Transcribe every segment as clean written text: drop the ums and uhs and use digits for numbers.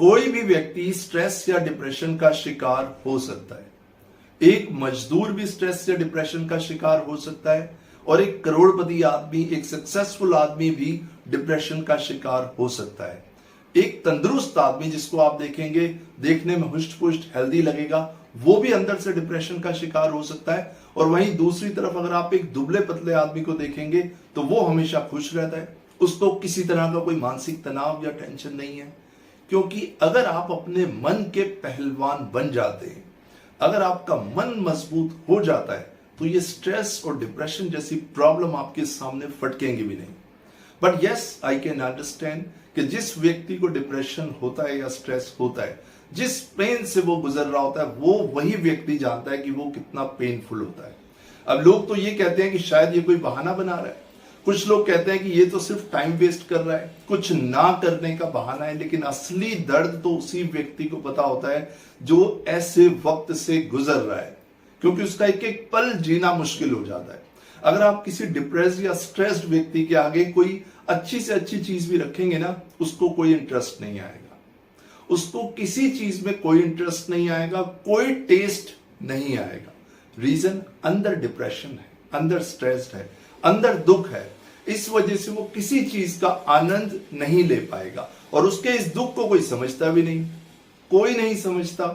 कोई भी व्यक्ति स्ट्रेस या डिप्रेशन का शिकार हो सकता है। एक मजदूर भी स्ट्रेस या डिप्रेशन का शिकार हो सकता है और एक करोड़पति आदमी, एक सक्सेसफुल आदमी भी डिप्रेशन का शिकार हो सकता है। एक तंदुरुस्त आदमी जिसको आप देखेंगे, देखने में हुष्ट पुष्ट हेल्दी लगेगा, वो भी अंदर से डिप्रेशन का शिकार हो सकता है। और वहीं दूसरी तरफ अगर आप एक दुबले पतले आदमी को देखेंगे तो वो हमेशा खुश रहता है, उसको किसी तरह का कोई मानसिक तनाव या टेंशन नहीं है। क्योंकि अगर आप अपने मन के पहलवान बन जाते हैं, अगर आपका मन मजबूत हो जाता है, तो ये स्ट्रेस और डिप्रेशन जैसी प्रॉब्लम आपके सामने फटकेंगे भी नहीं। But yes, I can understand कि जिस व्यक्ति को डिप्रेशन होता है या स्ट्रेस होता है, जिस पेन से वो गुजर रहा होता है, वो वही व्यक्ति जानता है कि वो कितना पेनफुल होता है। अब लोग तो ये कहते हैं कि शायद ये कोई बहाना बना रहा है, कुछ लोग कहते हैं कि ये तो सिर्फ टाइम वेस्ट कर रहा है, कुछ ना करने का बहाना है। लेकिन असली दर्द तो उसी व्यक्ति को पता होता है जो ऐसे वक्त से गुजर रहा है, क्योंकि उसका एक एक पल जीना मुश्किल हो जाता है। अगर आप किसी डिप्रेस या स्ट्रेस्ड व्यक्ति के आगे कोई अच्छी से अच्छी चीज भी रखेंगे ना, उसको कोई इंटरेस्ट नहीं आएगा, उसको किसी चीज में कोई इंटरेस्ट नहीं आएगा, कोई टेस्ट नहीं आएगा। रीजन, अंदर डिप्रेशन है, अंदर स्ट्रेस्ड है, अंदर दुख है। इस वजह से वो किसी चीज का आनंद नहीं ले पाएगा और उसके इस दुख को कोई समझता भी नहीं, कोई नहीं समझता।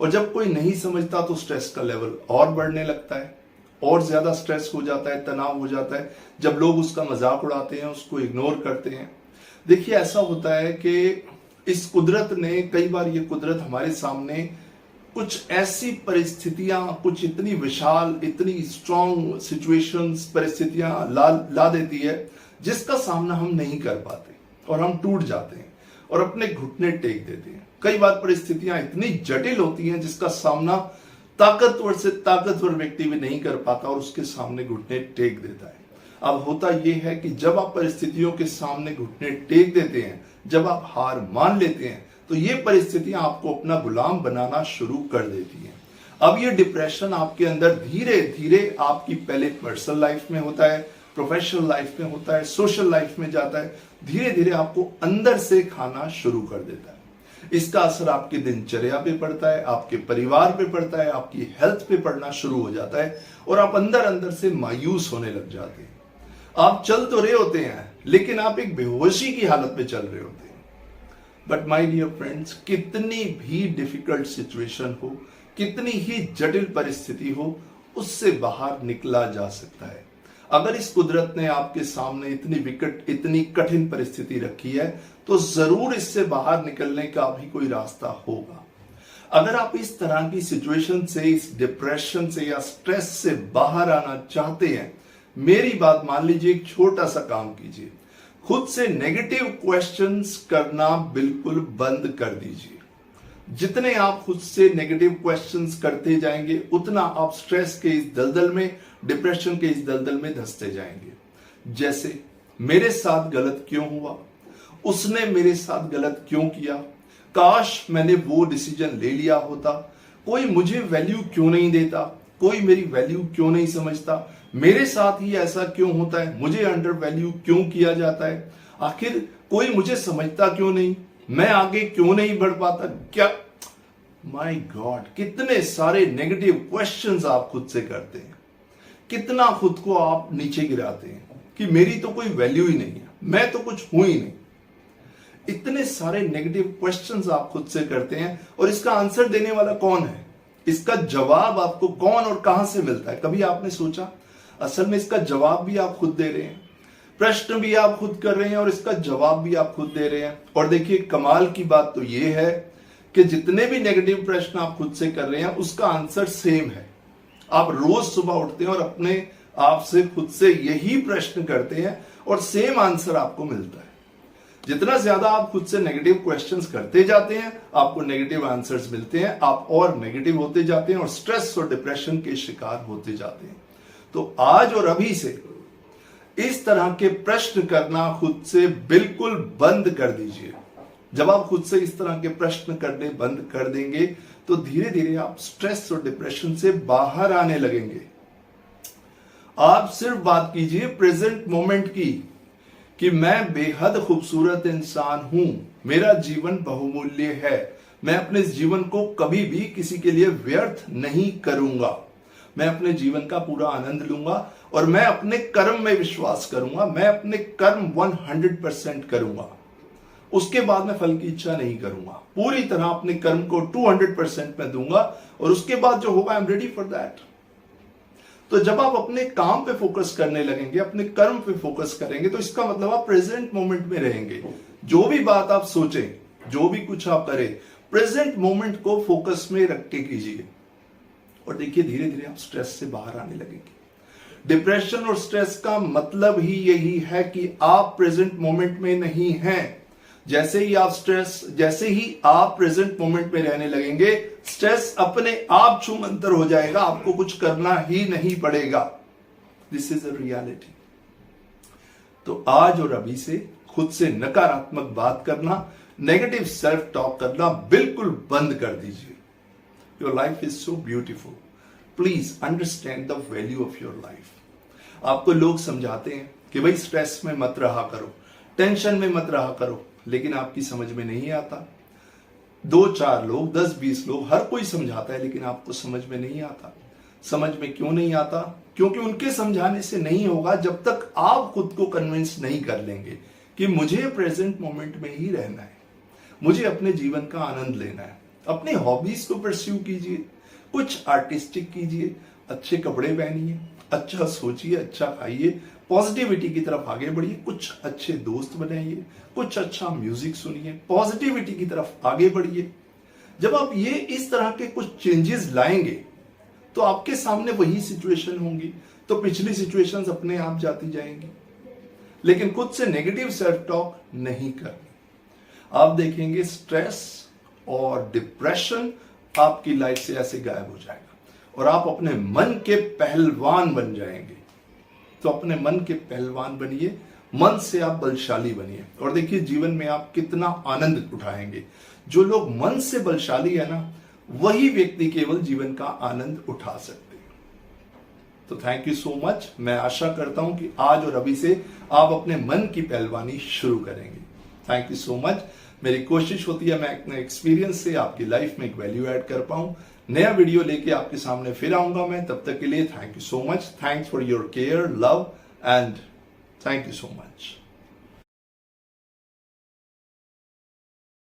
और जब कोई नहीं समझता तो स्ट्रेस का लेवल और बढ़ने लगता है, और ज्यादा स्ट्रेस हो जाता है, तनाव हो जाता है। जब लोग उसका मजाक उड़ाते हैं, उसको इग्नोर करते हैं। देखिए, ऐसा होता है कि इस कुदरत ने, कई बार ये कुदरत हमारे सामने कुछ ऐसी परिस्थितियां, कुछ इतनी विशाल, इतनी स्ट्रॉन्ग सिचुएशंस, परिस्थितियां ला देती है जिसका सामना हम नहीं कर पाते और हम टूट जाते हैं और अपने घुटने टेक देते हैं। कई बार परिस्थितियां इतनी जटिल होती हैं जिसका सामना ताकतवर से ताकतवर व्यक्ति भी नहीं कर पाता और उसके सामने घुटने टेक देता है। अब होता यह है कि जब आप परिस्थितियों के सामने घुटने टेक देते हैं, जब आप हार मान लेते हैं, तो ये परिस्थितियां आपको अपना गुलाम बनाना शुरू कर देती हैं। अब ये डिप्रेशन आपके अंदर धीरे धीरे आपकी पहले पर्सनल लाइफ में होता है, प्रोफेशनल लाइफ में होता है, सोशल लाइफ में जाता है, धीरे धीरे आपको अंदर से खाना शुरू कर देता है। इसका असर आपकी दिनचर्या पे पड़ता है, आपके परिवार पे पड़ता है, आपकी हेल्थ पे पड़ना शुरू हो जाता है और आप अंदर अंदर से मायूस होने लग जाते हैं। आप चल तो रहे होते हैं लेकिन आप एक बेहोशी की हालत में चल रहे होते हैं। बट माय डियर फ्रेंड्स, कितनी भी डिफिकल्ट सिचुएशन हो, कितनी ही जटिल परिस्थिति हो, उससे बाहर निकला जा सकता है। अगर इस कुदरत ने आपके सामने इतनी विकट, इतनी कठिन परिस्थिति रखी है, तो जरूर इससे बाहर निकलने का भी कोई रास्ता होगा। अगर आप इस तरह की सिचुएशन से, इस डिप्रेशन से या स्ट्रेस से बाहर आना चाहते हैं, मेरी बात मान लीजिए, एक छोटा सा काम कीजिए। खुद से नेगेटिव क्वेश्चंस करना बिल्कुल बंद कर दीजिए। जितने आप खुद से नेगेटिव क्वेश्चंस करते जाएंगे, उतना आप स्ट्रेस के इस दलदल में, डिप्रेशन के इस दलदल में धंसते जाएंगे। जैसे, मेरे साथ गलत क्यों हुआ, उसने मेरे साथ गलत क्यों किया, काश मैंने वो डिसीजन ले लिया होता, कोई मुझे वैल्यू क्यों नहीं देता, कोई मेरी वैल्यू क्यों नहीं समझता, मेरे साथ ही ऐसा क्यों होता है, मुझे अंडर वैल्यू क्यों किया जाता है, आखिर कोई मुझे समझता क्यों नहीं, मैं आगे क्यों नहीं बढ़ पाता, क्या, माय गॉड, कितने सारे नेगेटिव क्वेश्चंस आप खुद से करते हैं। कितना खुद को आप नीचे गिराते हैं कि मेरी तो कोई वैल्यू ही नहीं है, मैं तो कुछ हूं ही नहीं। इतने सारे नेगेटिव क्वेश्चंस आप खुद से करते हैं और इसका आंसर देने वाला कौन है, इसका जवाब आपको कौन और कहां से मिलता है, कभी आपने सोचा? असल में इसका जवाब भी आप खुद दे रहे हैं, प्रश्न भी आप खुद कर रहे हैं और इसका जवाब भी आप खुद दे रहे हैं। और देखिए, कमाल की बात तो यह है कि जितने भी नेगेटिव प्रश्न आप खुद से कर रहे हैं, उसका आंसर सेम है। आप रोज सुबह उठते हैं और अपने आप से खुद से यही प्रश्न करते हैं और सेम आंसर आपको मिलता है। जितना ज्यादा आप खुद से नेगेटिव क्वेश्चंस करते जाते हैं, आपको नेगेटिव आंसर्स मिलते हैं, आप और नेगेटिव होते जाते हैं और स्ट्रेस और डिप्रेशन के शिकार होते जाते हैं। तो आज और अभी से इस तरह के प्रश्न करना खुद से बिल्कुल बंद कर दीजिए। जब आप खुद से इस तरह के प्रश्न करने बंद कर देंगे, तो धीरे धीरे आप स्ट्रेस और डिप्रेशन से बाहर आने लगेंगे। आप सिर्फ बात कीजिए प्रेजेंट मोमेंट की, कि मैं बेहद खूबसूरत इंसान हूं, मेरा जीवन बहुमूल्य है, मैं अपने जीवन को कभी भी किसी के लिए व्यर्थ नहीं करूंगा, मैं अपने जीवन का पूरा आनंद लूंगा और मैं अपने कर्म में विश्वास करूंगा, मैं अपने कर्म 100% करूंगा, उसके बाद मैं फल की इच्छा नहीं करूंगा, पूरी तरह अपने कर्म को 200% मैं दूंगा और उसके बाद जो होगा I am ready for that. तो जब आप अपने काम पे फोकस करने लगेंगे, अपने कर्म पे फोकस करेंगे, तो इसका मतलब आप प्रेजेंट मोमेंट में रहेंगे। जो भी बात आप सोचें, जो भी कुछ आप करें, प्रेजेंट मोमेंट को फोकस में रख के कीजिए और देखिए धीरे धीरे आप स्ट्रेस से बाहर आने लगेंगे। डिप्रेशन और स्ट्रेस का मतलब ही यही है कि आप प्रेजेंट मोमेंट में नहीं हैं। जैसे ही आप प्रेजेंट मोमेंट में रहने लगेंगे, स्ट्रेस अपने आप छूमंतर हो जाएगा, आपको कुछ करना ही नहीं पड़ेगा। This is a reality. तो आज और अभी से खुद से नकारात्मक बात करना, नेगेटिव सेल्फ टॉक करना बिल्कुल बंद कर दीजिए। Your life is so beautiful, please understand the value of your life. आपको लोग समझाते हैं कि भाई स्ट्रेस में मत रहा करो, टेंशन में मत रहा करो, लेकिन आपकी समझ में नहीं आता। 2-4 लोग, 10-20 लोग, हर कोई समझाता है, लेकिन आपको समझ में नहीं आता। समझ में क्यों नहीं आता? क्योंकि उनके समझाने से नहीं होगा जब तक आप खुद को कन्विंस नहीं कर लेंगे कि मुझे प्रेजेंट मोमेंट में ही रहना है, मुझे अपने जीवन का आनंद लेना है। अपने हॉबीज को परस्यू कीजिए, कुछ आर्टिस्टिक कीजिए, अच्छे कपड़े पहनिए, अच्छा सोचिए, अच्छा खाइए, पॉजिटिविटी की तरफ आगे बढ़िए, कुछ अच्छे दोस्त बनाइए, कुछ अच्छा म्यूजिक सुनिए, पॉजिटिविटी की तरफ आगे बढ़िए। जब आप ये इस तरह के कुछ चेंजेस लाएंगे तो आपके सामने वही सिचुएशन होंगी, तो पिछली सिचुएशंस अपने आप जाती जाएंगी। लेकिन खुद से नेगेटिव सेल्फ टॉक नहीं करनी। आप देखेंगे स्ट्रेस और डिप्रेशन आपकी लाइफ से ऐसे गायब हो जाएगा और आप अपने मन के पहलवान बन जाएंगे। तो अपने मन के पहलवान बनिए, मन से आप बलशाली बनिए और देखिए जीवन में आप कितना आनंद उठाएंगे। जो लोग मन से बलशाली है ना, वही व्यक्ति केवल जीवन का आनंद उठा सकते हैं। तो थैंक यू सो मच। मैं आशा करता हूं कि आज और अभी से आप अपने मन की पहलवानी शुरू करेंगे। Thank you so much. मेरी कोशिश होती है मैं अपने एक्सपीरियंस से आपकी लाइफ में एक वैल्यू ऐड कर पाऊं। नया वीडियो लेके आपके सामने फिर आऊंगा मैं। तब तक के लिए thank you so much. Thanks for your care, love and thank you so much.